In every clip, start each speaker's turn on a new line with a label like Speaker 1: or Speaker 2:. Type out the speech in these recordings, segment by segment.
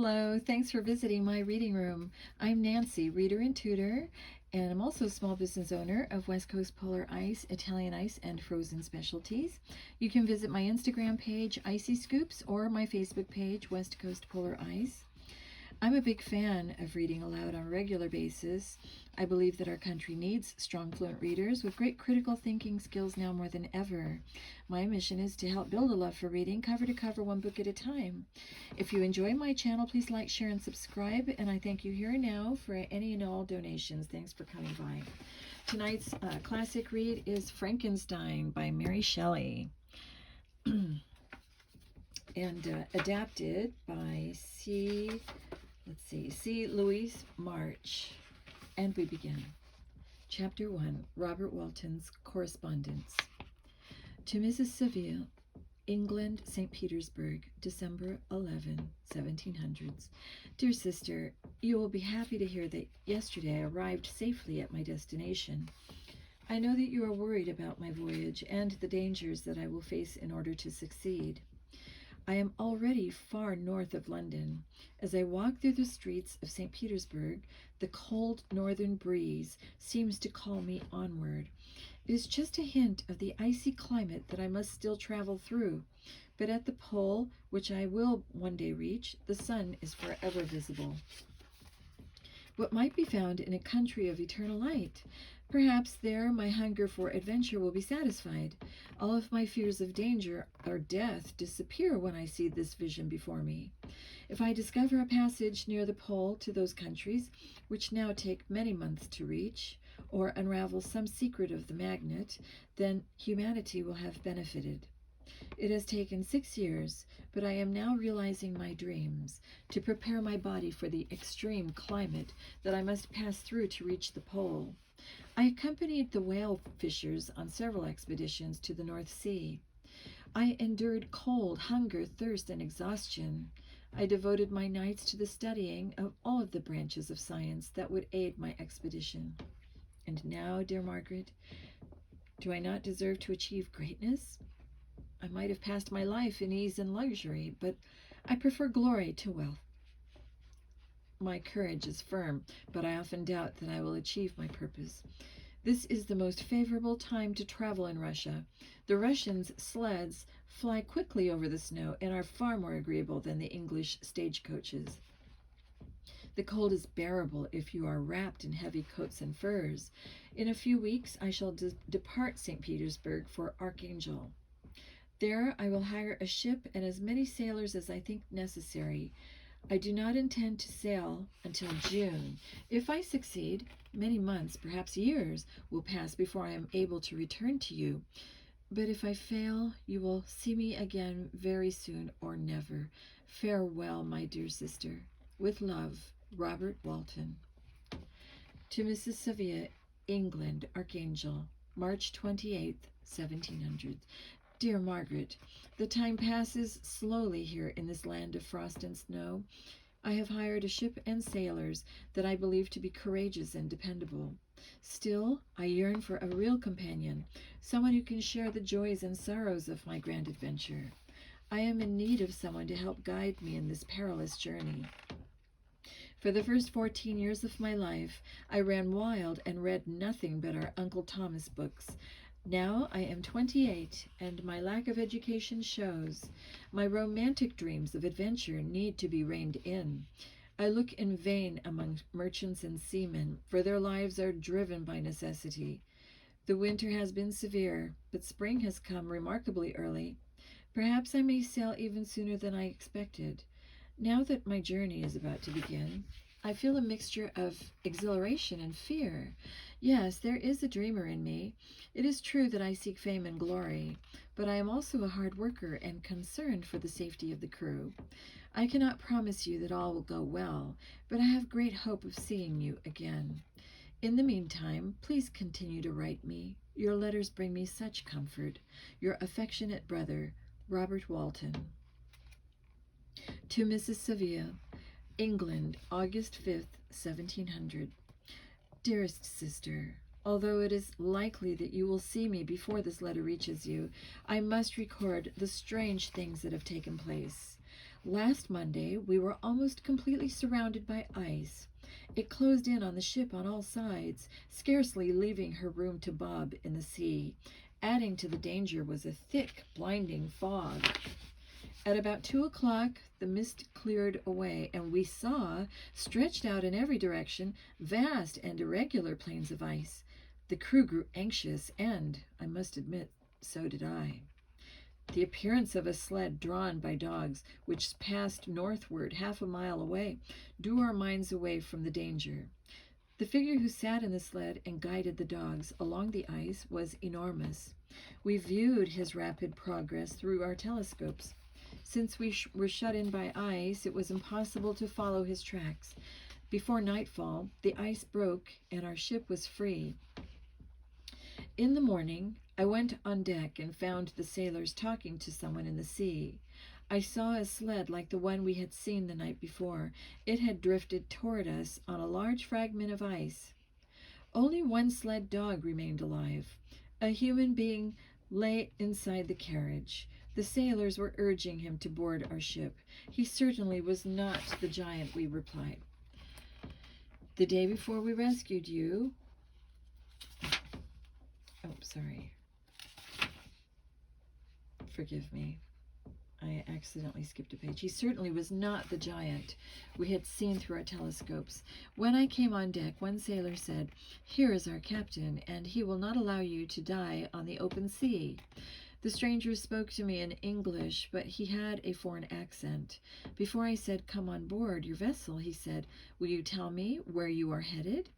Speaker 1: Hello, thanks for visiting my reading room. I'm Nancy, reader and tutor, and I'm also a small business owner of West Coast Polar Ice, Italian Ice, and Frozen Specialties. You can visit my Instagram page, Icy Scoops, or my Facebook page, West Coast Polar Ice. I'm a big fan of reading aloud on a regular basis. I believe that our country needs strong, fluent readers with great critical thinking skills now more than ever. My mission is to help build a love for reading, cover to cover, one book at a time. If you enjoy my channel, please like, share, and subscribe, and I thank you here and now for any and all donations. Thanks for coming by. Tonight's classic read is Frankenstein by Mary Shelley. And adapted by C. Louise March. And we begin. Chapter 1, Robert Walton's Correspondence. To Mrs. Seville, England, St. Petersburg, December 11, 1700s. Dear sister, you will be happy to hear that yesterday I arrived safely at my destination. I know that you are worried about my voyage and the dangers that I will face in order to succeed. I am already far north of London. As I walk through the streets of St. Petersburg, the cold northern breeze seems to call me onward. It is just a hint of the icy climate that I must still travel through, but at the pole, which I will one day reach, the sun is forever visible. What might be found in a country of eternal light? Perhaps there my hunger for adventure will be satisfied. All of my fears of danger or death disappear when I see this vision before me. If I discover a passage near the pole to those countries, which now take many months to reach, or unravel some secret of the magnet, then humanity will have benefited. It has taken 6 years, but I am now realizing my dreams, to prepare my body for the extreme climate that I must pass through to reach the pole. I accompanied the whale fishers on several expeditions to the North Sea. I endured cold, hunger, thirst, and exhaustion. I devoted my nights to the studying of all of the branches of science that would aid my expedition. And now, dear Margaret, do I not deserve to achieve greatness? I might have passed my life in ease and luxury, but I prefer glory to wealth. My courage is firm, but I often doubt that I will achieve my purpose. This is the most favorable time to travel in Russia. The Russians' sleds fly quickly over the snow and are far more agreeable than the English stagecoaches. The cold is bearable if you are wrapped in heavy coats and furs. In a few weeks, I shall depart St. Petersburg for Archangel. There I will hire a ship and as many sailors as I think necessary. I do not intend to sail until June. If I succeed, many months, perhaps years, will pass before I am able to return to you. But if I fail, you will see me again very soon or never. Farewell, my dear sister. With love, Robert Walton. To Mrs. Seville, England, Archangel, March 28th, 1700. Dear Margaret, the time passes slowly here in this land of frost and snow. I have hired a ship and sailors that I believe to be courageous and dependable. Still, I yearn for a real companion, someone who can share the joys and sorrows of my grand adventure. I am in need of someone to help guide me in this perilous journey. For the first 14 years of my life, I ran wild and read nothing but our Uncle Thomas books. Now I am 28, and my lack of education shows. My romantic dreams of adventure need to be reined in. I look in vain among merchants and seamen, for their lives are driven by necessity. The winter has been severe, but spring has come remarkably early. Perhaps I may sail even sooner than I expected. Now that my journey is about to begin, I feel a mixture of exhilaration and fear. Yes, there is a dreamer in me. It is true that I seek fame and glory, but I am also a hard worker and concerned for the safety of the crew. I cannot promise you that all will go well, but I have great hope of seeing you again. In the meantime, please continue to write me. Your letters bring me such comfort. Your affectionate brother, Robert Walton. To Mrs. Seville, England, August 5th, 1700. Dearest sister, although it is likely that you will see me before this letter reaches you, I must record the strange things that have taken place. Last Monday, we were almost completely surrounded by ice. It closed in on the ship on all sides, scarcely leaving her room to bob in the sea. Adding to the danger was a thick, blinding fog. At about 2 o'clock, the mist cleared away, and we saw, stretched out in every direction, vast and irregular plains of ice. The crew grew anxious, and, I must admit, so did I. The appearance of a sled drawn by dogs, which passed northward half a mile away, drew our minds away from the danger. The figure who sat in the sled and guided the dogs along the ice was enormous. We viewed his rapid progress through our telescopes. Since we were shut in by ice, it was impossible to follow his tracks. Before nightfall, the ice broke and our ship was free. In the morning, I went on deck and found the sailors talking to someone in the sea. I saw a sled like the one we had seen the night before. It had drifted toward us on a large fragment of ice. Only one sled dog remained alive. A human being lay inside the carriage. The sailors were urging him to board our ship. He certainly was not the giant, we replied. The day before we rescued you... Oh, sorry. Forgive me. I accidentally skipped a page. He certainly was not the giant we had seen through our telescopes. When I came on deck, one sailor said, "Here is our captain, and he will not allow you to die on the open sea." The stranger spoke to me in English, but he had a foreign accent. Before I said, "Come on board your vessel," he said, "Will you tell me where you are headed?"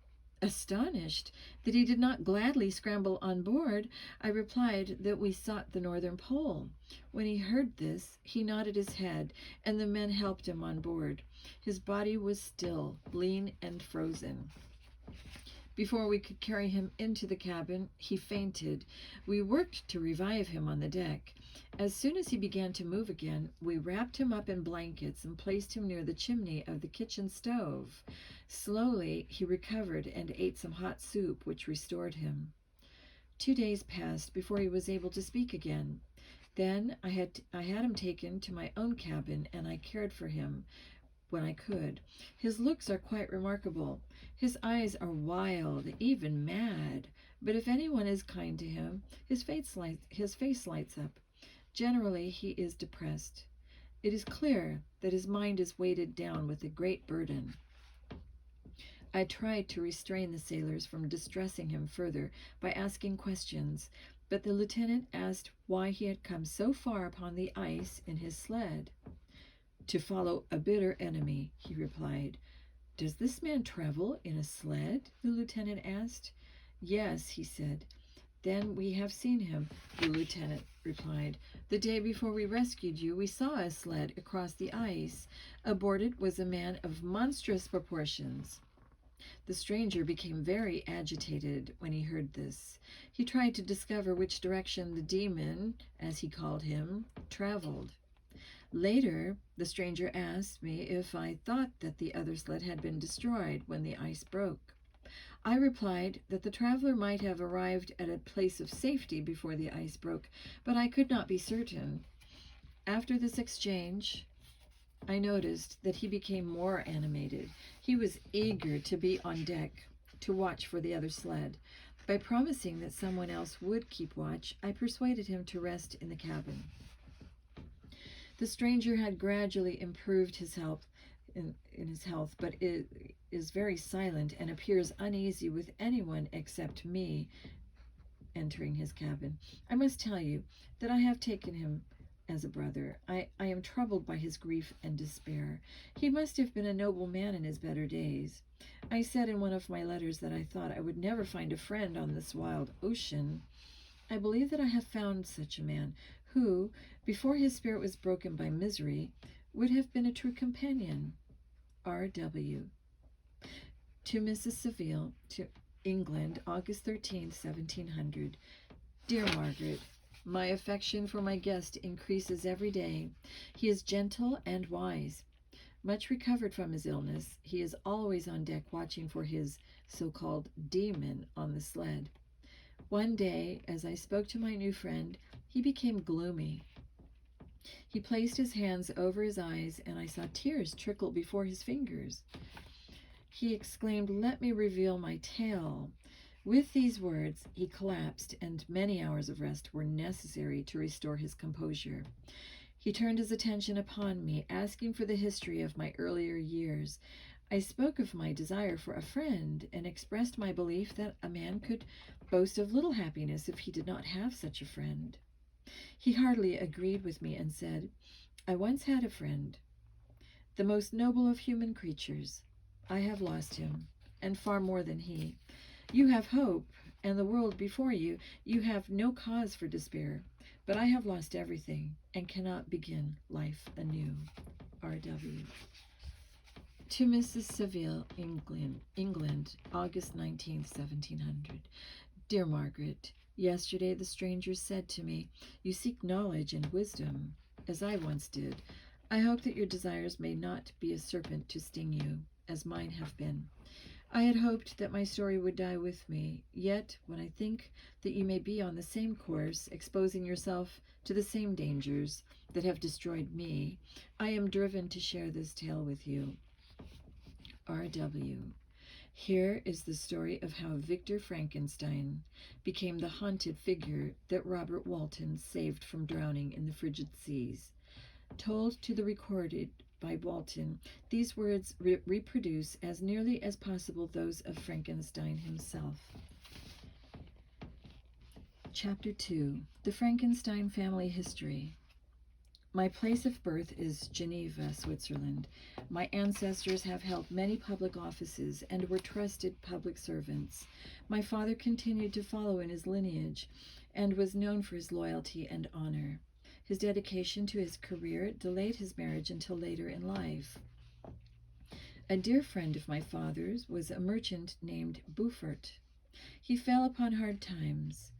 Speaker 1: Astonished that he did not gladly scramble on board, I replied that we sought the northern pole. When he heard this, he nodded his head, and the men helped him on board. His body was still, lean and frozen. Before we could carry him into the cabin, he fainted. We worked to revive him on the deck. As soon as he began to move again, we wrapped him up in blankets and placed him near the chimney of the kitchen stove. Slowly, he recovered and ate some hot soup, which restored him. 2 days passed before he was able to speak again. Then I had him taken to my own cabin, and I cared for him when I could. His looks are quite remarkable. His eyes are wild, even mad, but if anyone is kind to him, his face lights up. Generally, he is depressed. It is clear that his mind is weighted down with a great burden. I tried to restrain the sailors from distressing him further by asking questions, but the lieutenant asked why he had come so far upon the ice in his sled. "To follow a bitter enemy," he replied. "Does this man travel in a sled?" the lieutenant asked. "Yes," he said. "Then we have seen him," the lieutenant replied. "The day before we rescued you, we saw a sled across the ice. Aboard it was a man of monstrous proportions." The stranger became very agitated when he heard this. He tried to discover which direction the demon, as he called him, traveled. Later, the stranger asked me if I thought that the other sled had been destroyed when the ice broke. I replied that the traveler might have arrived at a place of safety before the ice broke, but I could not be certain. After this exchange, I noticed that he became more animated. He was eager to be on deck to watch for the other sled. By promising that someone else would keep watch, I persuaded him to rest in the cabin. The stranger had gradually improved his health, but is very silent and appears uneasy with anyone except me entering his cabin. I must tell you that I have taken him as a brother. I am troubled by his grief and despair. He must have been a noble man in his better days. I said in one of my letters that I thought I would never find a friend on this wild ocean. I believe that I have found such a man, who, before his spirit was broken by misery, would have been a true companion. R.W. To Mrs. Saville, to England, August 13, 1700. Dear Margaret, my affection for my guest increases every day. He is gentle and wise. Much recovered from his illness, he is always on deck watching for his so-called demon on the sled. One day, as I spoke to my new friend, he became gloomy. He placed his hands over his eyes, and I saw tears trickle before his fingers. He exclaimed, "Let me reveal my tale." With these words, he collapsed, and many hours of rest were necessary to restore his composure. He turned his attention upon me, asking for the history of my earlier years. I spoke of my desire for a friend and expressed my belief that a man could boast of little happiness if he did not have such a friend. He heartily agreed with me and said, "I once had a friend, the most noble of human creatures. I have lost him, and far more than he. You have hope, and the world before you. You have no cause for despair. But I have lost everything, and cannot begin life anew." R.W. To Mrs. Saville, England, August 19th, 1700. Dear Margaret, yesterday the stranger said to me, "You seek knowledge and wisdom, as I once did. I hope that your desires may not be a serpent to sting you, as mine have been. I had hoped that my story would die with me, yet when I think that you may be on the same course, exposing yourself to the same dangers that have destroyed me, I am driven to share this tale with you. R.W. Here is the story of how Victor Frankenstein became the haunted figure that Robert Walton saved from drowning in the frigid seas. Told to the recorded by Walton, these words reproduce as nearly as possible those of Frankenstein himself. Chapter 2. The Frankenstein Family History. My place of birth is Geneva, Switzerland. My ancestors have held many public offices and were trusted public servants. My father continued to follow in his lineage and was known for his loyalty and honor. His dedication to his career delayed his marriage until later in life. A dear friend of my father's was a merchant named Beaufort. He fell upon hard times.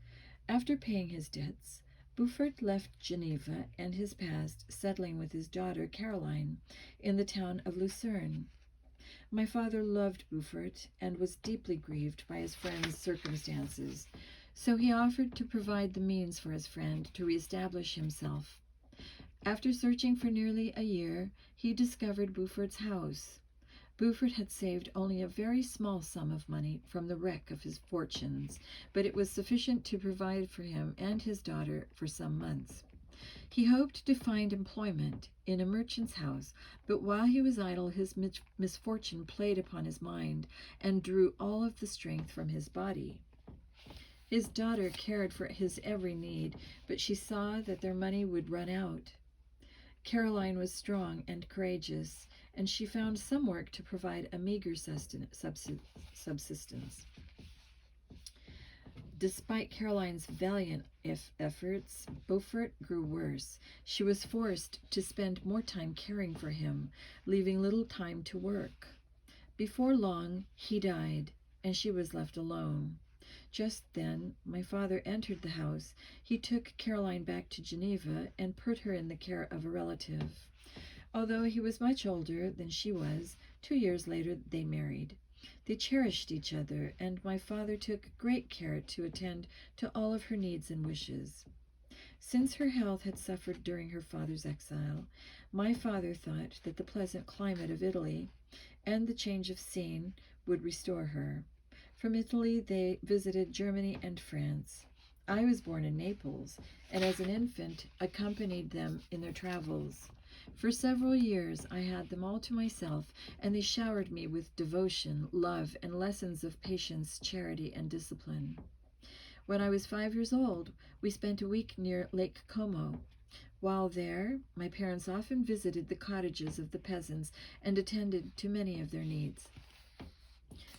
Speaker 1: After paying his debts, Beaufort left Geneva and his past, settling with his daughter Caroline in the town of Lucerne. My father loved Beaufort and was deeply grieved by his friend's circumstances, so he offered to provide the means for his friend to reestablish himself. After searching for nearly a year, he discovered Beaufort's house. Beaufort had saved only a very small sum of money from the wreck of his fortunes, but it was sufficient to provide for him and his daughter for some months. He hoped to find employment in a merchant's house, but while he was idle, his misfortune played upon his mind and drew all of the strength from his body. His daughter cared for his every need, but she saw that their money would run out. Caroline was strong and courageous, and she found some work to provide a meager subsistence. Despite Caroline's valiant efforts, Beaufort grew worse. She was forced to spend more time caring for him, leaving little time to work. Before long, he died, and she was left alone. Just then, my father entered the house. He took Caroline back to Geneva and put her in the care of a relative. Although he was much older than she was, 2 years later they married. They cherished each other, and my father took great care to attend to all of her needs and wishes. Since her health had suffered during her father's exile, my father thought that the pleasant climate of Italy and the change of scene would restore her. From Italy they visited Germany and France. I was born in Naples, and as an infant accompanied them in their travels. For several years I had them all to myself, and they showered me with devotion, love, and lessons of patience, charity, and discipline. When I was 5 years old, we spent a week near Lake Como. While there, my parents often visited the cottages of the peasants and attended to many of their needs.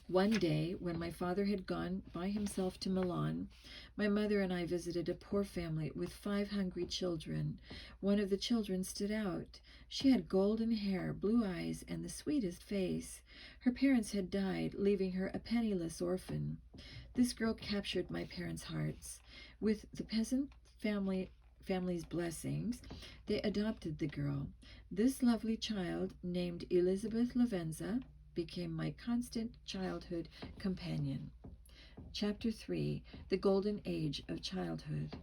Speaker 1: One day, when my father had gone by himself to Milan, my mother and I visited a poor family with 5 hungry children. One of the children stood out. She had golden hair, blue eyes, and the sweetest face. Her parents had died, leaving her a penniless orphan. This girl captured my parents' hearts. With the peasant family's blessings, they adopted the girl. This lovely child, named Elizabeth Lavenza, became my constant childhood companion. Chapter 3. The Golden Age of Childhood.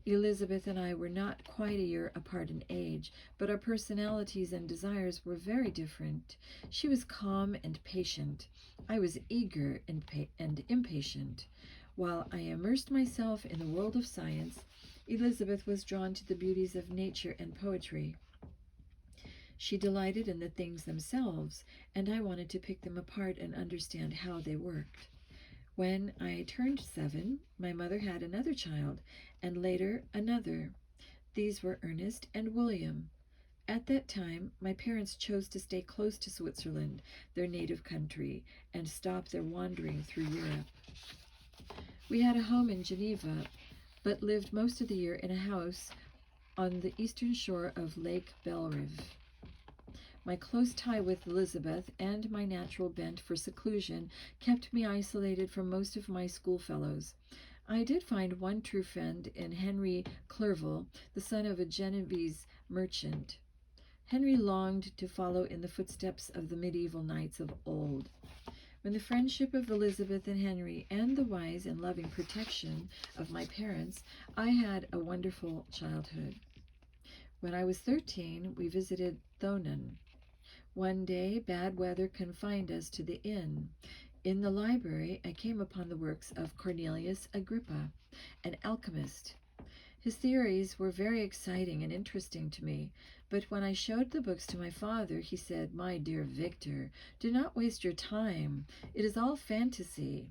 Speaker 1: Elizabeth and I were not quite a year apart in age, but our personalities and desires were very different. She was calm and patient. I was eager and impatient. While I immersed myself in the world of science, Elizabeth was drawn to the beauties of nature and poetry. She delighted in the things themselves, and I wanted to pick them apart and understand how they worked. When I turned 7, my mother had another child, and later another. These were Ernest and William. At that time, my parents chose to stay close to Switzerland, their native country, and stop their wandering through Europe. We had a home in Geneva, but lived most of the year in a house on the eastern shore of Lake Belrive. My close tie with Elizabeth and my natural bent for seclusion kept me isolated from most of my schoolfellows. I did find one true friend in Henry Clerval, the son of a Genevese merchant. Henry longed to follow in the footsteps of the medieval knights of old. When the friendship of Elizabeth and Henry and the wise and loving protection of my parents, I had a wonderful childhood. When I was 13, we visited Thonon. One day, bad weather confined us to the inn. In the library, I came upon the works of Cornelius Agrippa, an alchemist. His theories were very exciting and interesting to me, but when I showed the books to my father, he said, "My dear Victor, do not waste your time. It is all fantasy."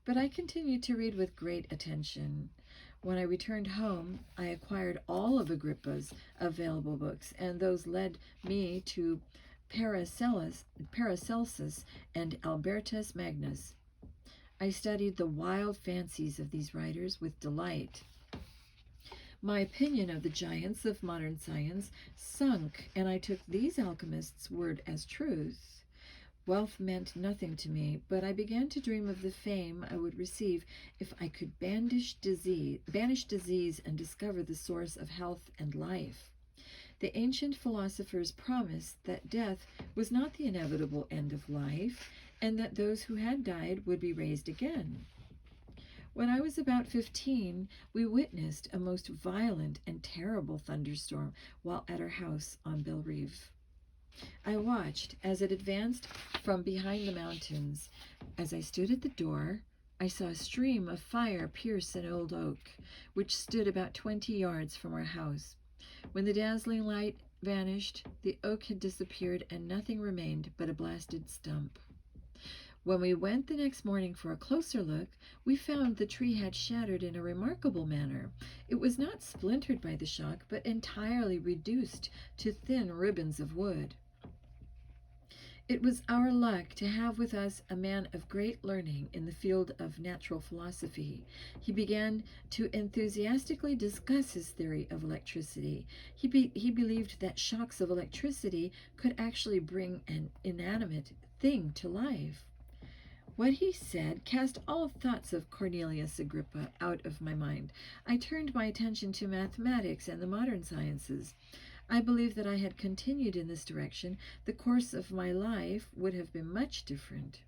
Speaker 1: But I continued to read with great attention. When I returned home, I acquired all of Agrippa's available books, and those led me to Paracelsus and Albertus Magnus. I studied the wild fancies of these writers with delight. My opinion of the giants of modern science sunk, and I took these alchemists' word as truth. Wealth meant nothing to me, but I began to dream of the fame I would receive if I could banish disease and discover the source of health and life. The ancient philosophers promised that death was not the inevitable end of life, and that those who had died would be raised again. When I was about 15, we witnessed a most violent and terrible thunderstorm while at our house on Belrive. I watched as it advanced from behind the mountains. As I stood at the door, I saw a stream of fire pierce an old oak, which stood about 20 yards from our house. When the dazzling light vanished, the oak had disappeared and nothing remained but a blasted stump. When we went the next morning for a closer look, we found the tree had shattered in a remarkable manner. It was not splintered by the shock, but entirely reduced to thin ribbons of wood. It was our luck to have with us a man of great learning in the field of natural philosophy. He began to enthusiastically discuss his theory of electricity. He believed that shocks of electricity could actually bring an inanimate thing to life. What he said cast all thoughts of Cornelius Agrippa out of my mind. I turned my attention to mathematics and the modern sciences. I believe that I had continued in this direction, the course of my life would have been much different.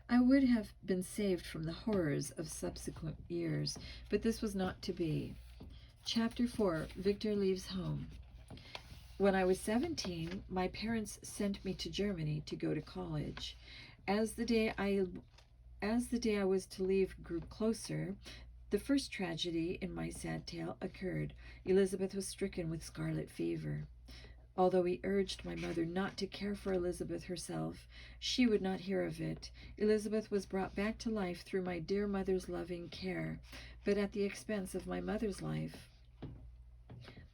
Speaker 1: I would have been saved from the horrors of subsequent years, but this was not to be. Chapter 4, Victor Leaves Home. When I was 17, my parents sent me to Germany to go to college. As the day I was to leave grew closer, the first tragedy in my sad tale occurred. Elizabeth was stricken with scarlet fever. Although we urged my mother not to care for Elizabeth herself, she would not hear of it. Elizabeth was brought back to life through my dear mother's loving care, but at the expense of my mother's life.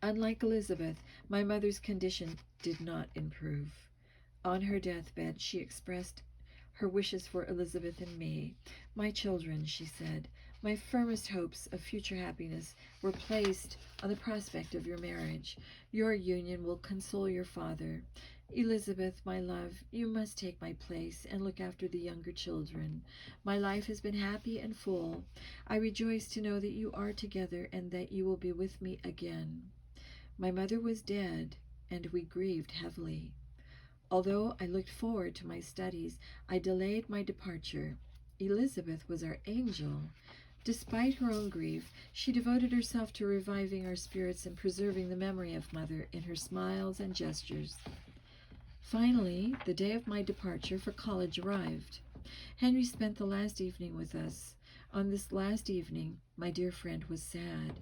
Speaker 1: Unlike Elizabeth, my mother's condition did not improve. On her deathbed, she expressed her wishes for Elizabeth and me. "My children," she said, "my firmest hopes of future happiness were placed on the prospect of your marriage. Your union will console your father. Elizabeth, my love, you must take my place and look after the younger children. My life has been happy and full. I rejoice to know that you are together and that you will be with me again." My mother was dead, and we grieved heavily. Although I looked forward to my studies, I delayed my departure. Elizabeth was our angel. Despite her own grief, she devoted herself to reviving our spirits and preserving the memory of Mother in her smiles and gestures. Finally, the day of my departure for college arrived. Henry spent the last evening with us. On this last evening, my dear friend was sad.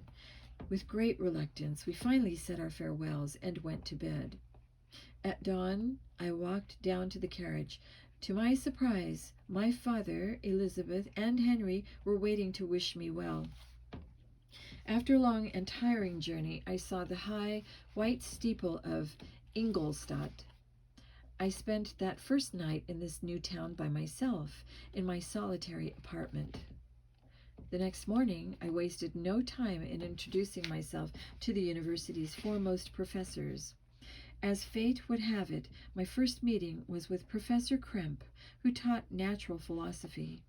Speaker 1: With great reluctance, we finally said our farewells and went to bed. At dawn, I walked down to the carriage. To my surprise, my father, Elizabeth, and Henry were waiting to wish me well. After a long and tiring journey, I saw the high, white steeple of Ingolstadt. I spent that first night in this new town by myself, in my solitary apartment. The next morning, I wasted no time in introducing myself to the university's foremost professors. As fate would have it, my first meeting was with Professor Kremp, who taught natural philosophy.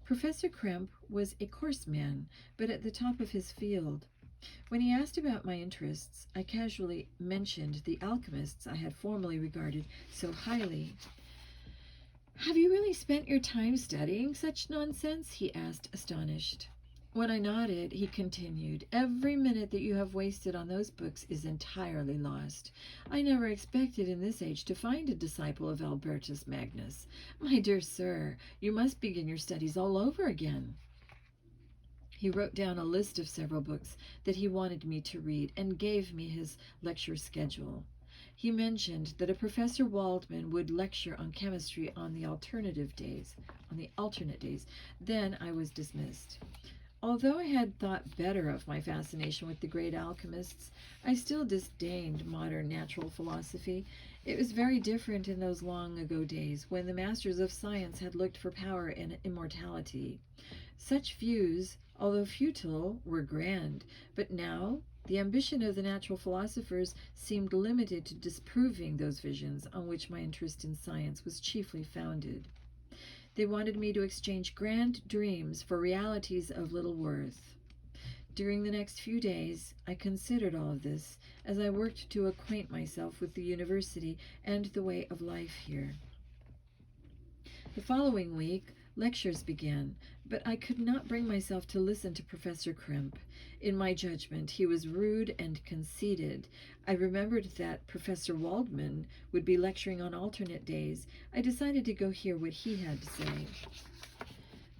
Speaker 1: Professor Kremp was a coarse man, but at the top of his field. When he asked about my interests, I casually mentioned the alchemists I had formerly regarded so highly. "Have you really spent your time studying such nonsense?" he asked, astonished. When I nodded, he continued, "Every minute that you have wasted on those books is entirely lost. I never expected in this age to find a disciple of Albertus Magnus. My dear sir, you must begin your studies all over again." He wrote down a list of several books that he wanted me to read and gave me his lecture schedule. He mentioned that a Professor Waldman would lecture on chemistry on the alternate days. Then I was dismissed. Although I had thought better of my fascination with the great alchemists, I still disdained modern natural philosophy. It was very different in those long ago days when the masters of science had looked for power and immortality. Such views, although futile, were grand, but now the ambition of the natural philosophers seemed limited to disproving those visions on which my interest in science was chiefly founded. They wanted me to exchange grand dreams for realities of little worth. During the next few days, I considered all of this as I worked to acquaint myself with the university and the way of life here. The following week, lectures began, but I could not bring myself to listen to Professor Kremp. In my judgment, he was rude and conceited. I remembered that Professor Waldman would be lecturing on alternate days. I decided to go hear what he had to say.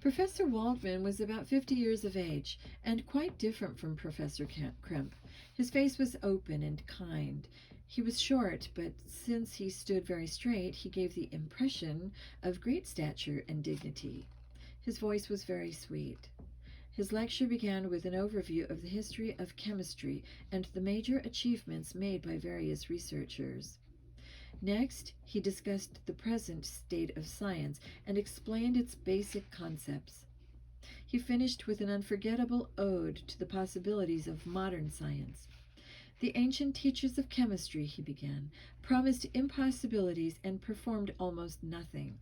Speaker 1: Professor Waldman was about 50 years of age and quite different from Professor Kremp. His face was open and kind. He was short, but since he stood very straight, he gave the impression of great stature and dignity. His voice was very sweet. His lecture began with an overview of the history of chemistry and the major achievements made by various researchers. Next, he discussed the present state of science and explained its basic concepts. He finished with an unforgettable ode to the possibilities of modern science. The ancient teachers of chemistry, he began, promised impossibilities and performed almost nothing.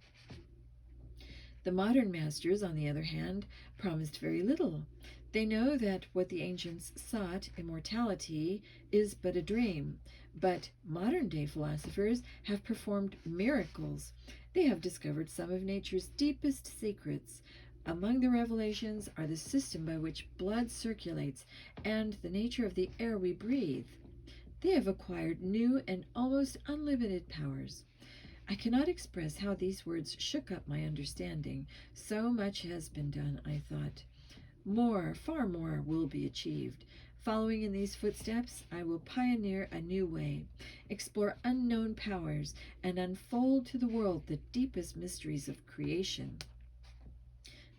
Speaker 1: The modern masters, on the other hand, promised very little. They know that what the ancients sought, immortality, is but a dream. But modern-day philosophers have performed miracles. They have discovered some of nature's deepest secrets. Among the revelations are the system by which blood circulates and the nature of the air we breathe. They have acquired new and almost unlimited powers. I cannot express how these words shook up my understanding. So much has been done, I thought. More, far more, will be achieved. Following in these footsteps, I will pioneer a new way, explore unknown powers, and unfold to the world the deepest mysteries of creation.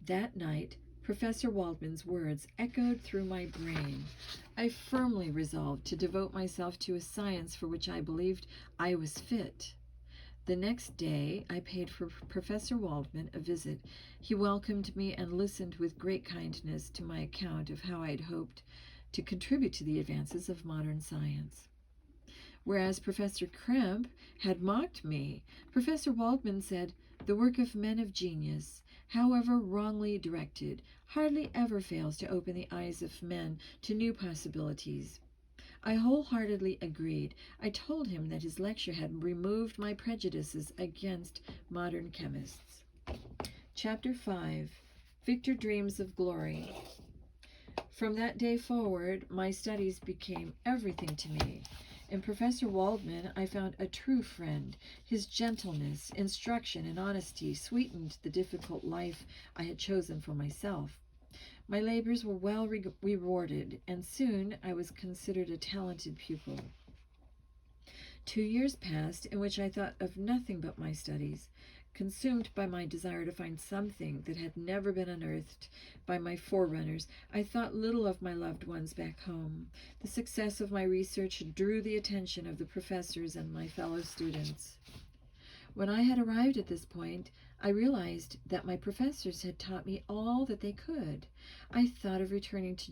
Speaker 1: That night, Professor Waldman's words echoed through my brain. I firmly resolved to devote myself to a science for which I believed I was fit. The next day, I paid for Professor Waldman a visit. He welcomed me and listened with great kindness to my account of how I had hoped to contribute to the advances of modern science. Whereas Professor Kremp had mocked me, Professor Waldman said, "The work of men of genius, however wrongly directed, hardly ever fails to open the eyes of men to new possibilities." I wholeheartedly agreed. I told him that his lecture had removed my prejudices against modern chemists. Chapter 5. Victor dreams of glory. From that day forward, my studies became everything to me. In Professor Waldman, I found a true friend. His gentleness, instruction, and honesty sweetened the difficult life I had chosen for myself. My labors were well rewarded, and soon I was considered a talented pupil. 2 years passed in which I thought of nothing but my studies. Consumed by my desire to find something that had never been unearthed by my forerunners, I thought little of my loved ones back home. The success of my research drew the attention of the professors and my fellow students. When I had arrived at this point, I realized that my professors had taught me all that they could. I thought of returning to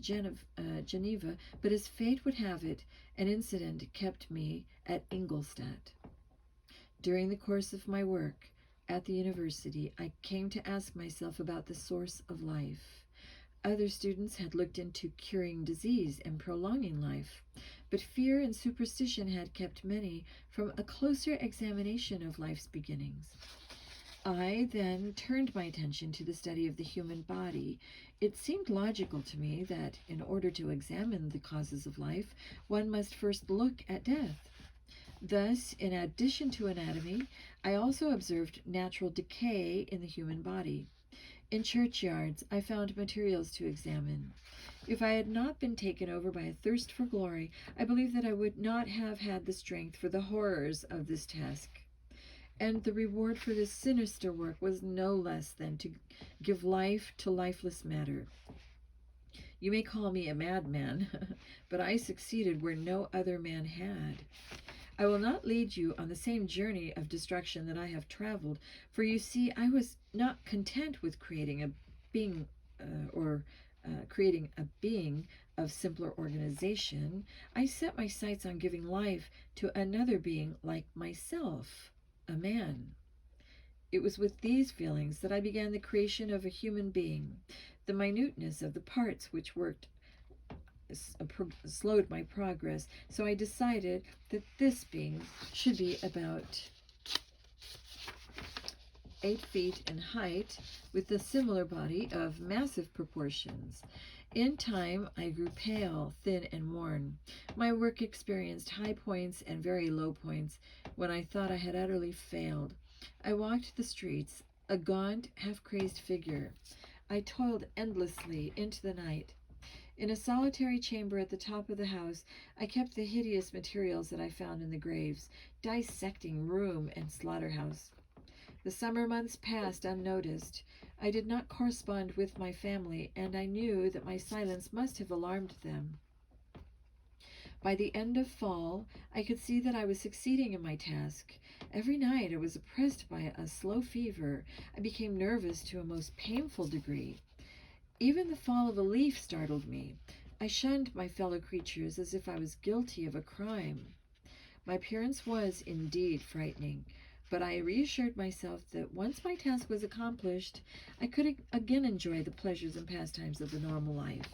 Speaker 1: Geneva, but as fate would have it, an incident kept me at Ingolstadt. During the course of my work at the university, I came to ask myself about the source of life. Other students had looked into curing disease and prolonging life, but fear and superstition had kept many from a closer examination of life's beginnings. I then turned my attention to the study of the human body. It seemed logical to me that in order to examine the causes of life, one must first look at death. Thus, in addition to anatomy, I also observed natural decay in the human body. In churchyards, I found materials to examine. If I had not been taken over by a thirst for glory, I believe that I would not have had the strength for the horrors of this task. And the reward for this sinister work was no less than to give life to lifeless matter. You may call me a madman, but I succeeded where no other man had. I will not lead you on the same journey of destruction that I have traveled, for you see, I was not content with creating a being of simpler organization. I set my sights on giving life to another being like myself, a man. It was with these feelings that I began the creation of a human being. The minuteness of the parts which worked slowed my progress, so I decided that this being should be about 8 feet in height, with a similar body of massive proportions. In time, I grew pale, thin, and worn. My work experienced high points and very low points when I thought I had utterly failed. I walked the streets, a gaunt, half-crazed figure. I toiled endlessly into the night. In a solitary chamber at the top of the house, I kept the hideous materials that I found in the graves, dissecting room and slaughterhouse. The summer months passed unnoticed. I did not correspond with my family, and I knew that my silence must have alarmed them. By the end of fall, I could see that I was succeeding in my task. Every night I was oppressed by a slow fever. I became nervous to a most painful degree. Even the fall of a leaf startled me. I shunned my fellow creatures as if I was guilty of a crime. My appearance was indeed frightening, but I reassured myself that once my task was accomplished, I could again enjoy the pleasures and pastimes of the normal life.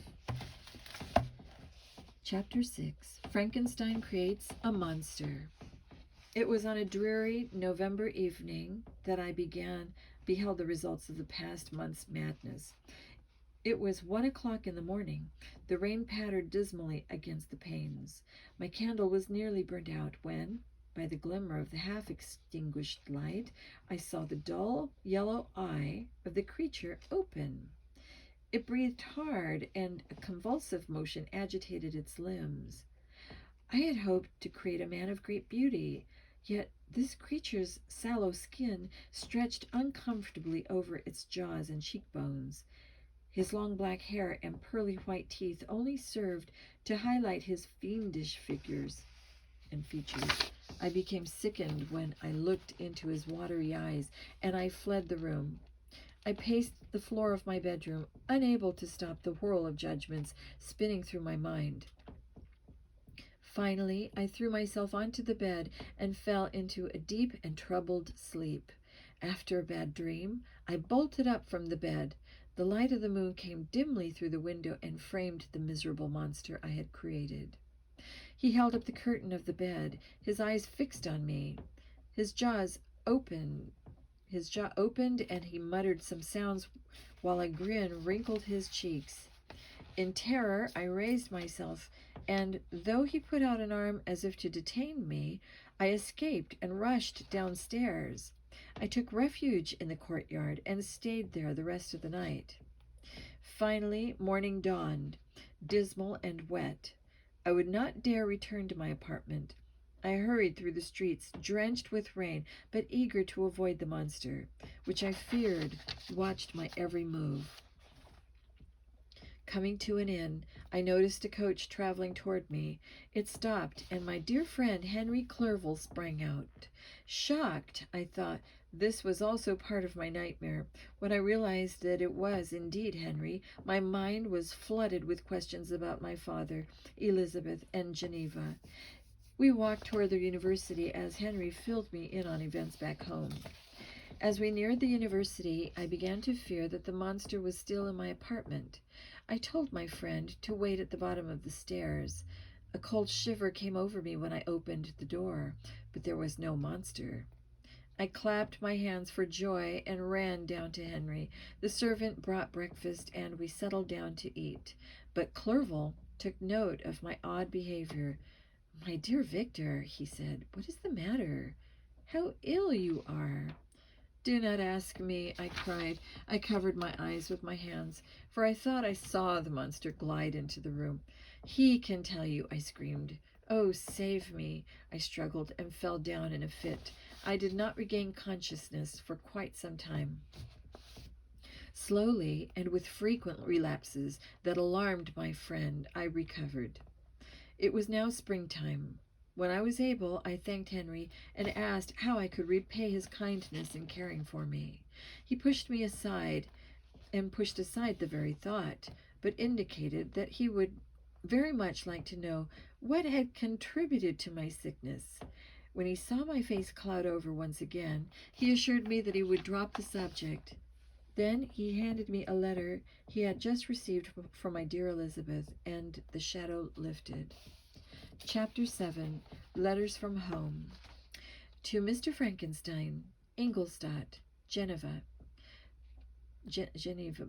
Speaker 1: Chapter 6. Frankenstein creates a monster. It was on a dreary November evening that I beheld the results of the past month's madness. It was 1 o'clock in the morning. The rain pattered dismally against the panes. My candle was nearly burnt out when, by the glimmer of the half-extinguished light, I saw the dull yellow eye of the creature open. It breathed hard, and a convulsive motion agitated its limbs. I had hoped to create a man of great beauty, yet this creature's sallow skin stretched uncomfortably over its jaws and cheekbones. His long black hair and pearly white teeth only served to highlight his fiendish figures and features. I became sickened when I looked into his watery eyes, and I fled the room. I paced the floor of my bedroom, unable to stop the whirl of judgments spinning through my mind. Finally, I threw myself onto the bed and fell into a deep and troubled sleep. After a bad dream, I bolted up from the bed. The light of the moon came dimly through the window and framed the miserable monster I had created. He held up the curtain of the bed, his eyes fixed on me, his jaws open, His jaw opened, and he muttered some sounds while a grin wrinkled his cheeks. In terror, I raised myself, and though he put out an arm as if to detain me, I escaped and rushed downstairs. I took refuge in the courtyard and stayed there the rest of the night. Finally, morning dawned, dismal and wet. I would not dare return to my apartment. I hurried through the streets, drenched with rain, but eager to avoid the monster, which I feared watched my every move. Coming to an inn, I noticed a coach traveling toward me. It stopped, and my dear friend Henry Clerval sprang out. Shocked, I thought this was also part of my nightmare. When I realized that it was indeed Henry, my mind was flooded with questions about my father, Elizabeth, and Geneva. We walked toward the university as Henry filled me in on events back home. As we neared the university, I began to fear that the monster was still in my apartment. I told my friend to wait at the bottom of the stairs. A cold shiver came over me when I opened the door, but there was no monster. I clapped my hands for joy and ran down to Henry. The servant brought breakfast, and we settled down to eat. But Clerval took note of my odd behavior. "My dear Victor," he said, "what is the matter? How ill you are!" "Do not ask me," I cried. I covered my eyes with my hands, for I thought I saw the monster glide into the room. "He can tell you," I screamed. "Oh, save me!" I struggled and fell down in a fit. I did not regain consciousness for quite some time. Slowly, and with frequent relapses that alarmed my friend, I recovered. It was now springtime. When I was able, I thanked Henry and asked how I could repay his kindness in caring for me. He pushed me aside and pushed aside the very thought, but indicated that he would very much like to know what had contributed to my sickness. When he saw my face cloud over once again, he assured me that he would drop the subject. Then he handed me a letter he had just received from my dear Elizabeth, and the shadow lifted. Chapter 7. Letters from Home. To Mr. Frankenstein, Ingolstadt, Geneva,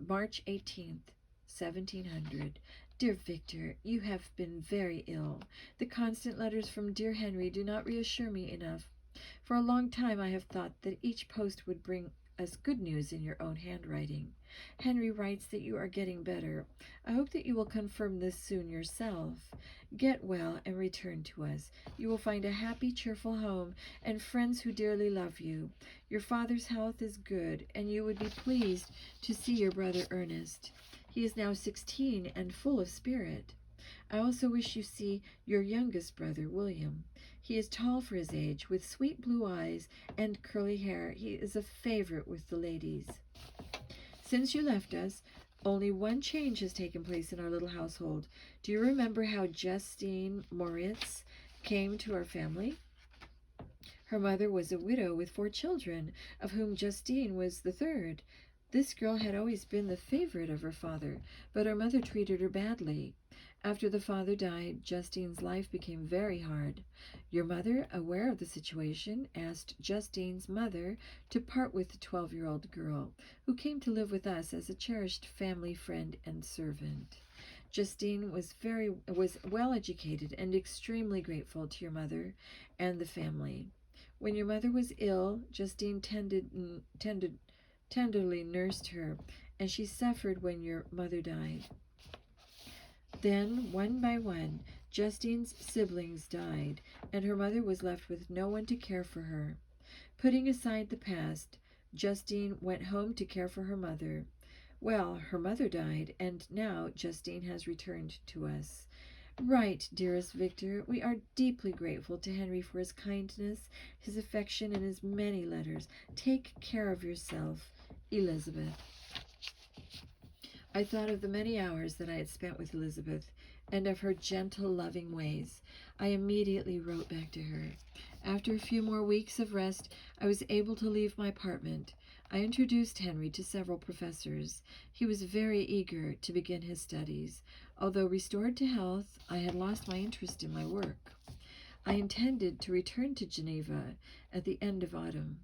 Speaker 1: March 18th, 1700. Dear Victor, you have been very ill. The constant letters from dear Henry do not reassure me enough. For a long time I have thought that each post would bring us good news in your own handwriting. Henry writes that you are getting better. I hope that you will confirm this soon yourself. Get well and return to us. You will find a happy, cheerful home and friends who dearly love you. Your father's health is good, and you would be pleased to see your brother Ernest. He is now 16 and full of spirit. I also wish you see your youngest brother, William. He is tall for his age, with sweet blue eyes and curly hair. He is a favorite with the ladies. Since you left us, only one change has taken place in our little household. Do you remember how Justine Moritz came to our family? Her mother was a widow with 4 children, of whom Justine was the third. This girl had always been the favorite of her father, but her mother treated her badly. After the father died, Justine's life became very hard. Your mother, aware of the situation, asked Justine's mother to part with the 12-year-old girl, who came to live with us as a cherished family friend and servant. Justine was well educated and extremely grateful to your mother and the family. When your mother was ill, Justine tenderly nursed her, and she suffered when your mother died. Then, one by one, Justine's siblings died, and her mother was left with no one to care for her. Putting aside the past, Justine went home to care for her mother. Well, her mother died, and now Justine has returned to us. Right, dearest Victor, we are deeply grateful to Henry for his kindness, his affection, and his many letters. Take care of yourself, Elizabeth. I thought of the many hours that I had spent with Elizabeth, and of her gentle, loving ways. I immediately wrote back to her. After a few more weeks of rest, I was able to leave my apartment. I introduced Henry to several professors. He was very eager to begin his studies. Although restored to health, I had lost my interest in my work. I intended to return to Geneva at the end of autumn.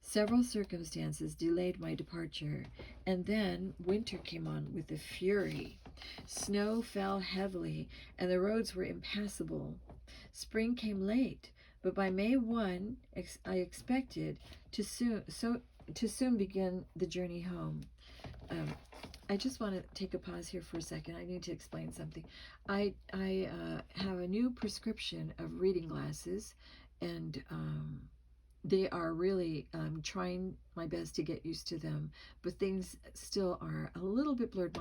Speaker 1: Several circumstances delayed my departure, and then winter came on with a fury. Snow fell heavily, and the roads were impassable. Spring came late, but by May 1, I expected to soon begin the journey home. I just want to take a pause here for a second. I need to explain something. I have a new prescription of reading glasses, and they are really trying my best to get used to them, but things still are a little bit blurred.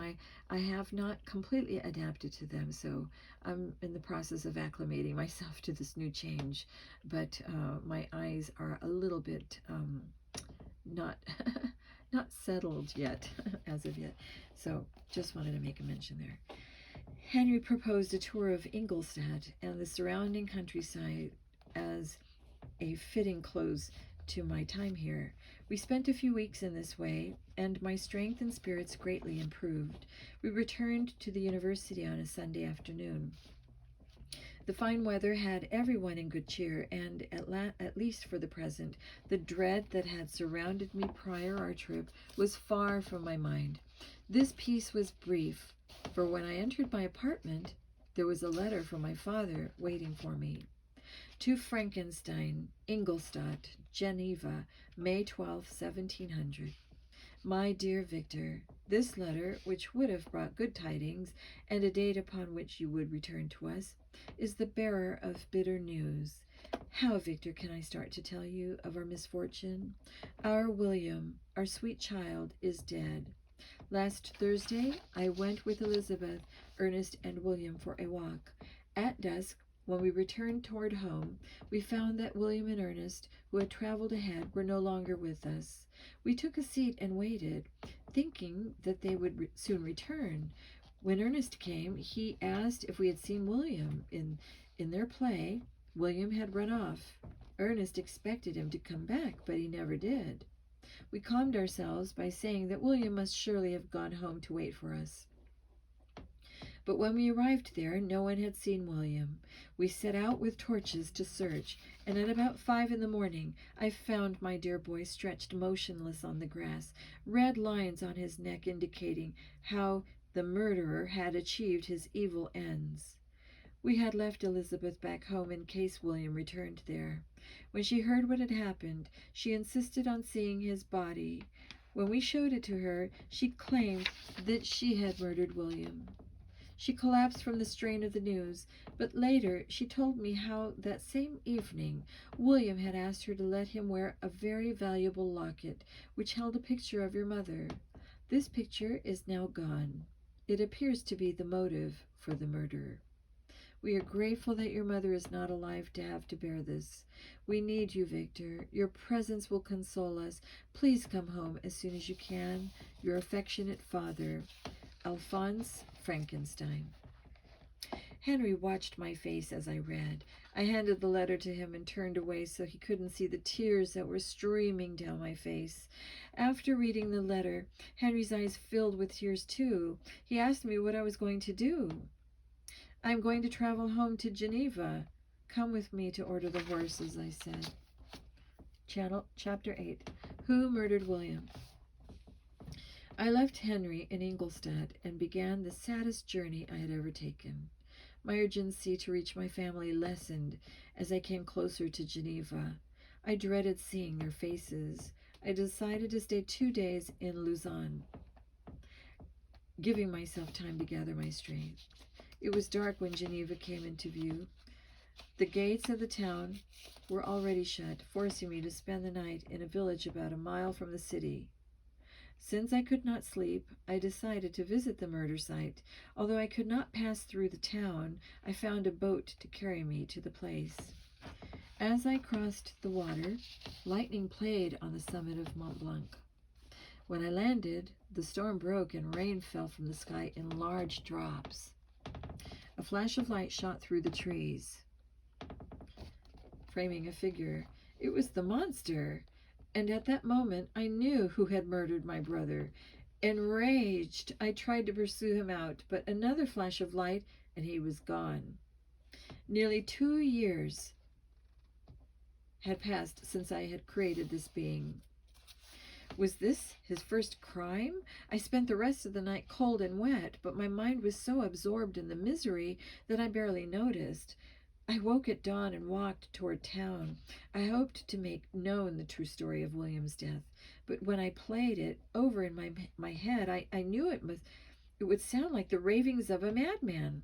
Speaker 1: I have not completely adapted to them, so I'm in the process of acclimating myself to this new change, but my eyes are a little bit not not settled yet as of yet, so just wanted to make a mention there. Henry proposed a tour of Ingolstadt and the surrounding countryside as a fitting close to my time here. We spent a few weeks in this way, and my strength and spirits greatly improved. We returned to the university on a Sunday afternoon. The fine weather had everyone in good cheer, and at least for the present, the dread that had surrounded me prior our trip was far from my mind. This peace was brief, for when I entered my apartment, there was a letter from my father waiting for me. To Frankenstein, Ingolstadt, Geneva, May 12, 1700. My dear Victor, this letter, which would have brought good tidings, and a date upon which you would return to us, is the bearer of bitter news. How, Victor, can I start to tell you of our misfortune? Our William, our sweet child, is dead. Last Thursday, I went with Elizabeth, Ernest, and William for a walk. At dusk, when we returned toward home, we found that William and Ernest, who had traveled ahead, were no longer with us. We took a seat and waited, thinking that they would soon return. When Ernest came, he asked if we had seen William. In their play, William had run off. Ernest expected him to come back, but he never did. We calmed ourselves by saying that William must surely have gone home to wait for us. But when we arrived there, no one had seen William. We set out with torches to search, and at about 5 in the morning, I found my dear boy stretched motionless on the grass, red lines on his neck indicating how the murderer had achieved his evil ends. We had left Elizabeth back home in case William returned there. When she heard what had happened, she insisted on seeing his body. When we showed it to her, she claimed that she had murdered William. She collapsed from the strain of the news, but later she told me how that same evening William had asked her to let him wear a very valuable locket which held a picture of your mother. This picture is now gone. It appears to be the motive for the murder. We are grateful that your mother is not alive to have to bear this. We need you, Victor. Your presence will console us. Please come home as soon as you can. Your affectionate father, Alphonse Frankenstein. Henry watched my face as I read. I handed the letter to him and turned away so he couldn't see the tears that were streaming down my face. After reading the letter, Henry's eyes filled with tears too. He asked me what I was going to do. I'm going to travel home to Geneva. Come with me to order the horses, I said. Chapter 8. Who Murdered William? I left Henry in Ingolstadt and began the saddest journey I had ever taken. My urgency to reach my family lessened as I came closer to Geneva. I dreaded seeing their faces. I decided to stay 2 days in Lausanne, giving myself time to gather my strength. It was dark when Geneva came into view. The gates of the town were already shut, forcing me to spend the night in a village about a mile from the city. Since I could not sleep, I decided to visit the murder site. Although I could not pass through the town, I found a boat to carry me to the place. As I crossed the water, lightning played on the summit of Mont Blanc. When I landed, the storm broke and rain fell from the sky in large drops. A flash of light shot through the trees, framing a figure. It was the monster, and at that moment I knew who had murdered my brother. Enraged, I tried to pursue him out, but another flash of light, and he was gone. Nearly 2 years had passed since I had created this being. Was this his first crime? I spent the rest of the night cold and wet, but my mind was so absorbed in the misery that I barely noticed. I woke at dawn and walked toward town. I hoped to make known the true story of William's death, but when I played it over in my head, I knew it would sound like the ravings of a madman.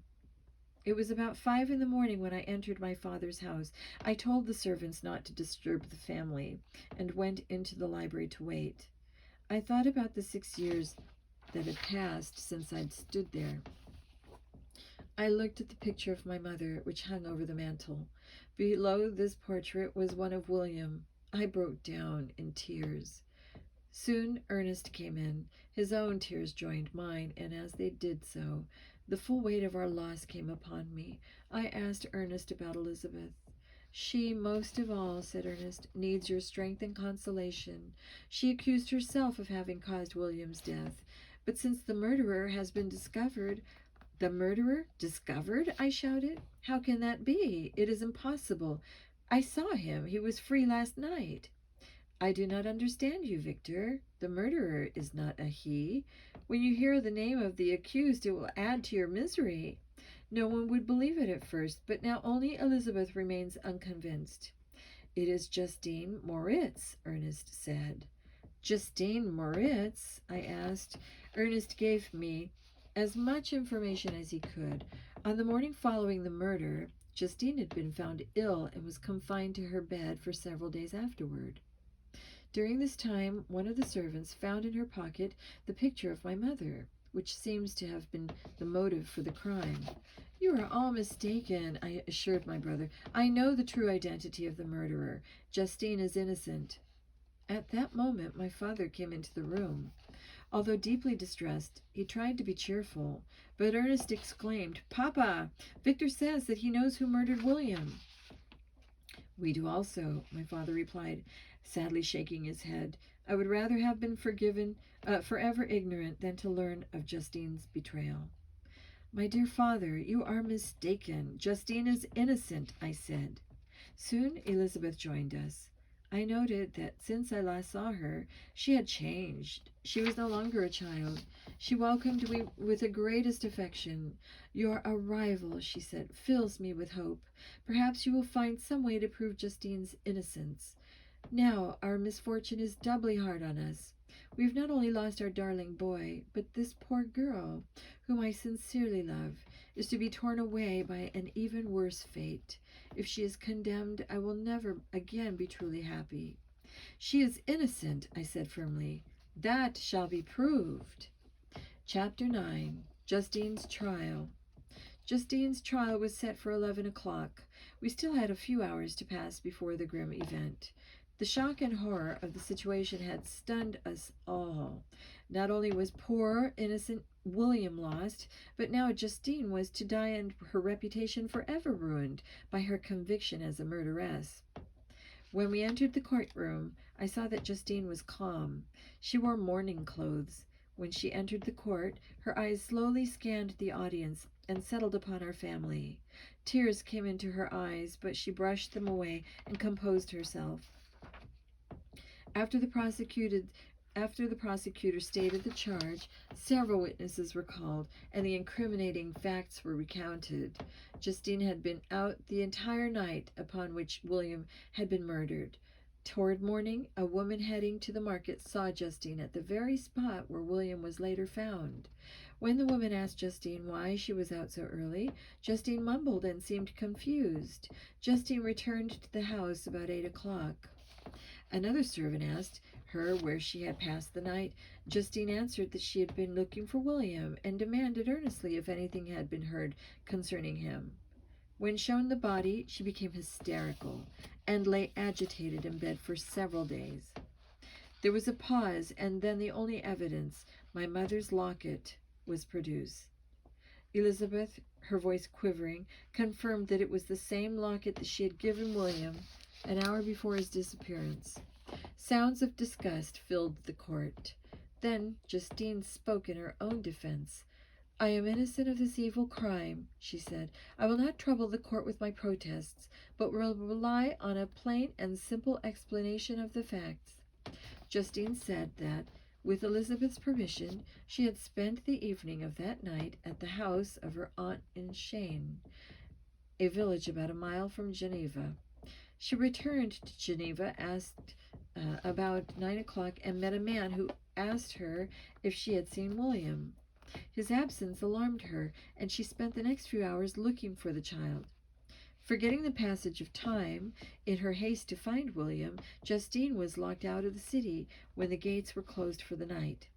Speaker 1: It was about 5 in the morning when I entered my father's house. I told the servants not to disturb the family and went into the library to wait. I thought about the 6 years that had passed since I'd stood there. I looked at the picture of my mother, which hung over the mantel. Below this portrait was one of William. I broke down in tears. Soon Ernest came in. His own tears joined mine, and as they did so, the full weight of our loss came upon me. I asked Ernest about Elizabeth. She, most of all, said Ernest, needs your strength and consolation. She accused herself of having caused William's death. But since the murderer has been discovered— The murderer? Discovered? I shouted. How can that be? It is impossible. I saw him. He was free last night. I do not understand you, Victor. The murderer is not a he. When you hear the name of the accused, it will add to your misery. No one would believe it at first, but now only Elizabeth remains unconvinced. It is Justine Moritz, Ernest said. Justine Moritz? I asked. Ernest gave me as much information as he could. On the morning following the murder, Justine had been found ill and was confined to her bed for several days afterward. During this time, one of the servants found in her pocket the picture of my mother, which seems to have been the motive for the crime. You are all mistaken, I assured my brother. I know the true identity of the murderer. Justine is innocent. At that moment, my father came into the room. Although deeply distressed, he tried to be cheerful, but Ernest exclaimed, Papa, Victor says that he knows who murdered William. We do also, my father replied, sadly shaking his head. I would rather have been forever ignorant than to learn of Justine's betrayal. My dear father, you are mistaken. Justine is innocent, I said. Soon Elizabeth joined us. I noted that since I last saw her, she had changed. She was no longer a child. She welcomed me with the greatest affection. Your arrival, she said, fills me with hope. Perhaps you will find some way to prove Justine's innocence. Now our misfortune is doubly hard on us. We have not only lost our darling boy, but this poor girl, whom I sincerely love, is to be torn away by an even worse fate. If she is condemned, I will never again be truly happy. She is innocent, I said firmly. That shall be proved. Chapter 9. Justine's Trial. Justine's trial was set for 11 o'clock. We still had a few hours to pass before the grim event. The shock and horror of the situation had stunned us all. Not only was poor, innocent William lost, but now Justine was to die and her reputation forever ruined by her conviction as a murderess. When we entered the courtroom, I saw that Justine was calm. She wore mourning clothes. When she entered the court, her eyes slowly scanned the audience and settled upon our family. Tears came into her eyes, but she brushed them away and composed herself. After the prosecutor stated the charge, several witnesses were called, and the incriminating facts were recounted. Justine had been out the entire night upon which William had been murdered. Toward morning, a woman heading to the market saw Justine at the very spot where William was later found. When the woman asked Justine why she was out so early, Justine mumbled and seemed confused. Justine returned to the house about 8 o'clock. Another servant asked her where she had passed the night. Justine answered that she had been looking for William and demanded earnestly if anything had been heard concerning him. When shown the body, she became hysterical and lay agitated in bed for several days. There was a pause, and then the only evidence, my mother's locket, was produced. Elizabeth, her voice quivering, confirmed that it was the same locket that she had given William an hour before his disappearance. Sounds of disgust filled the court. Then Justine spoke in her own defense. I am innocent of this evil crime, she said. I will not trouble the court with my protests, but will rely on a plain and simple explanation of the facts. Justine said that, with Elizabeth's permission, she had spent the evening of that night at the house of her aunt in Shane, a village about a mile from Geneva. She returned to Geneva about 9 o'clock and met a man who asked her if she had seen William. His absence alarmed her, and she spent the next few hours looking for the child. Forgetting the passage of time, in her haste to find William, Justine was locked out of the city when the gates were closed for the night.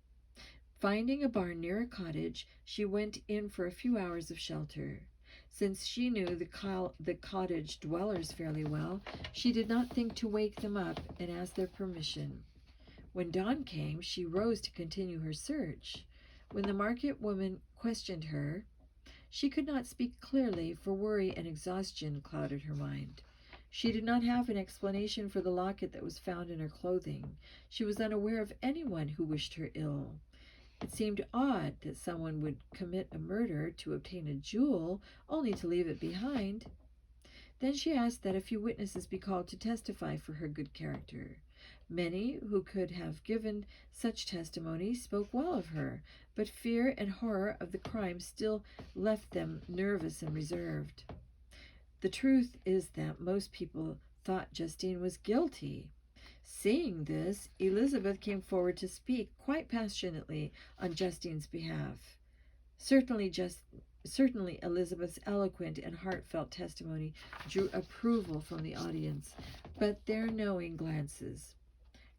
Speaker 1: Finding a barn near a cottage, she went in for a few hours of shelter. Since she knew the cottage dwellers fairly well, she did not think to wake them up and ask their permission. When dawn came, she rose to continue her search. When the market woman questioned her, she could not speak clearly, for worry and exhaustion clouded her mind. She did not have an explanation for the locket that was found in her clothing. She was unaware of anyone who wished her ill. It seemed odd that someone would commit a murder to obtain a jewel, only to leave it behind. Then she asked that a few witnesses be called to testify for her good character. Many who could have given such testimony spoke well of her, but fear and horror of the crime still left them nervous and reserved. The truth is that most people thought Justine was guilty. Seeing this, Elizabeth came forward to speak quite passionately on Justine's behalf. Certainly Elizabeth's eloquent and heartfelt testimony drew approval from the audience, but their knowing glances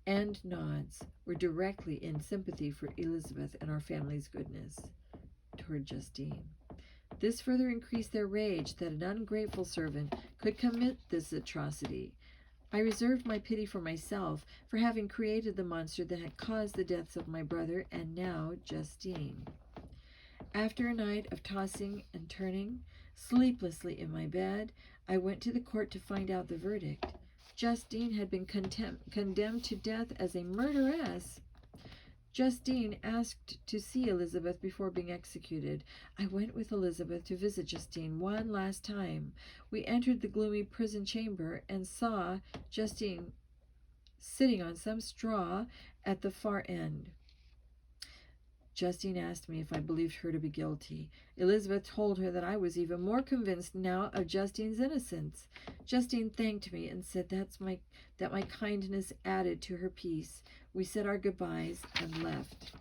Speaker 1: and nods were directly in sympathy for Elizabeth and our family's goodness toward Justine. This further increased their rage that an ungrateful servant could commit this atrocity. I reserved my pity for myself for having created the monster that had caused the deaths of my brother and now Justine. After a night of tossing and turning sleeplessly in my bed, I went to the court to find out the verdict. Justine had been condemned to death as a murderess. Justine asked to see Elizabeth before being executed. I went with Elizabeth to visit Justine one last time. We entered the gloomy prison chamber and saw Justine sitting on some straw at the far end. Justine asked me if I believed her to be guilty. Elizabeth told her that I was even more convinced now of Justine's innocence. Justine thanked me and said that my kindness added to her peace. We said our goodbyes and left.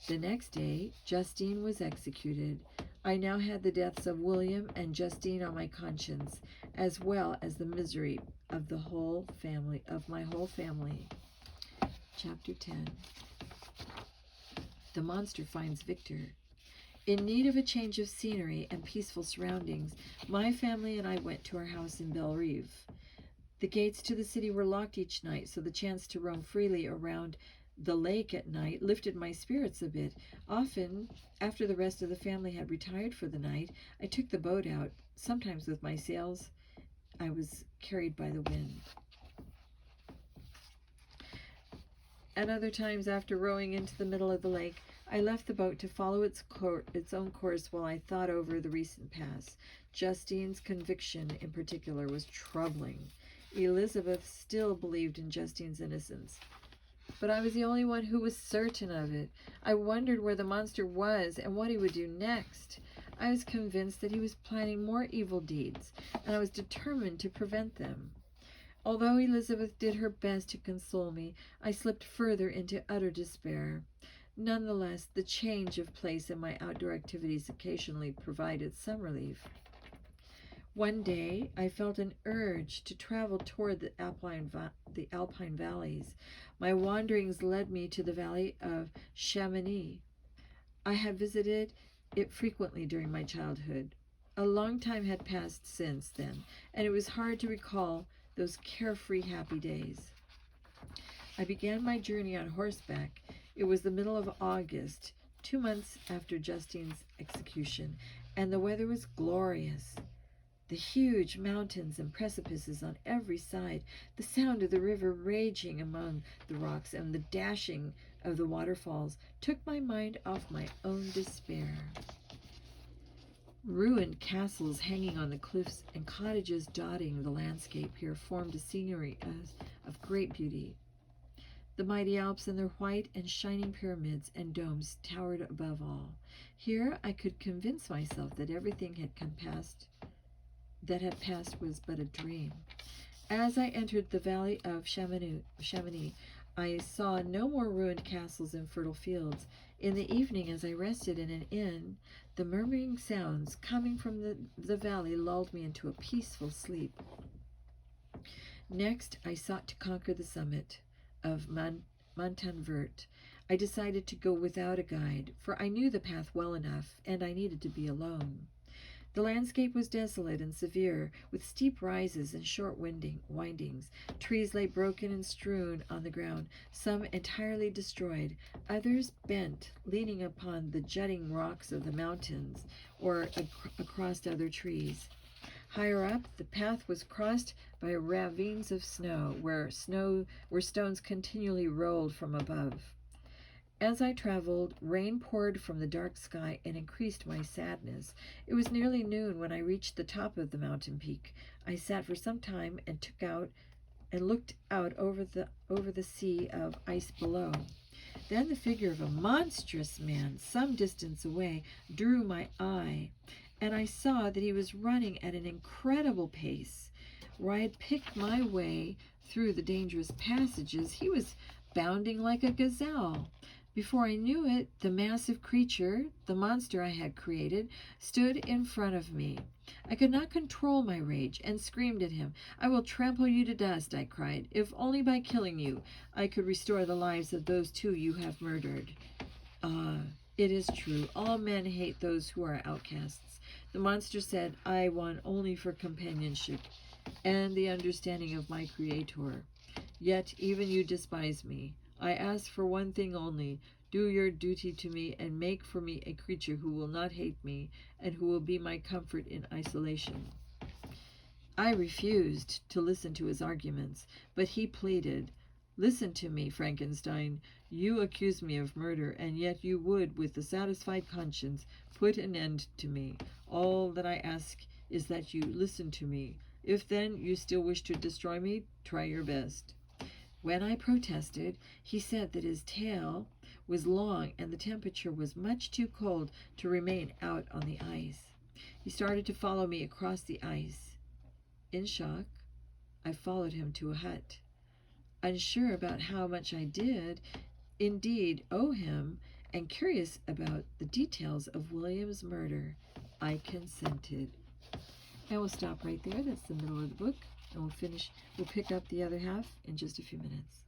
Speaker 1: The next day, Justine was executed. I now had the deaths of William and Justine on my conscience, as well as the misery of my whole family. Chapter 10. The monster finds Victor. In need of a change of scenery and peaceful surroundings, my family and I went to our house in Bellerive. The gates to the city were locked each night, so the chance to roam freely around the lake at night lifted my spirits a bit. Often, after the rest of the family had retired for the night, I took the boat out, sometimes with my sails. I was carried by the wind. At other times, after rowing into the middle of the lake, I left the boat to follow its own course while I thought over the recent past. Justine's conviction, in particular, was troubling. Elizabeth still believed in Justine's innocence, but I was the only one who was certain of it. I wondered where the monster was and what he would do next. I was convinced that he was planning more evil deeds, and I was determined to prevent them. Although Elizabeth did her best to console me, I slipped further into utter despair. Nonetheless, the change of place and my outdoor activities occasionally provided some relief. One day, I felt an urge to travel toward the Alpine valleys. My wanderings led me to the valley of Chamonix. I had visited it frequently during my childhood. A long time had passed since then, and it was hard to recall those carefree, happy days. I began my journey on horseback. It was the middle of August, 2 months after Justine's execution, and the weather was glorious. The huge mountains and precipices on every side, the sound of the river raging among the rocks, and the dashing of the waterfalls took my mind off my own despair. Ruined castles hanging on the cliffs and cottages dotting the landscape here formed a scenery of great beauty. The mighty Alps and their white and shining pyramids and domes towered above all. Here I could convince myself that everything that had passed was but a dream. As I entered the valley of Chamonix, I saw no more ruined castles and fertile fields. In the evening, as I rested in an inn, the murmuring sounds coming from the valley lulled me into a peaceful sleep. Next, I sought to conquer the summit of Montanvert. I decided to go without a guide, for I knew the path well enough, and I needed to be alone. The landscape was desolate and severe, with steep rises and short windings. Trees lay broken and strewn on the ground, some entirely destroyed, others bent, leaning upon the jutting rocks of the mountains or across other trees. Higher up, the path was crossed by ravines of snow, where stones continually rolled from above. As I traveled, rain poured from the dark sky and increased my sadness. It was nearly noon when I reached the top of the mountain peak. I sat for some time and looked out over the sea of ice below. Then the figure of a monstrous man some distance away drew my eye, and I saw that he was running at an incredible pace. Where I had picked my way through the dangerous passages, he was bounding like a gazelle. Before I knew it, the massive creature, the monster I had created, stood in front of me. I could not control my rage and screamed at him. "I will trample you to dust," I cried. "If only by killing you I could restore the lives of those two you have murdered." Ah, it is true. All men hate those who are outcasts. The monster said, "I want only for companionship and the understanding of my Creator. Yet even you despise me. I ask for one thing only. Do your duty to me and make for me a creature who will not hate me and who will be my comfort in isolation." I refused to listen to his arguments, but he pleaded, "Listen to me, Frankenstein. You accuse me of murder, and yet you would, with a satisfied conscience, put an end to me. All that I ask is that you listen to me. If then you still wish to destroy me, try your best." When I protested, he said that his tail was long and the temperature was much too cold to remain out on the ice. He started to follow me across the ice. In shock, I followed him to a hut. Unsure about how much I did indeed owe him, and curious about the details of William's murder, I consented. I will stop right there. That's the middle of the book. And we'll pick up the other half in just a few minutes.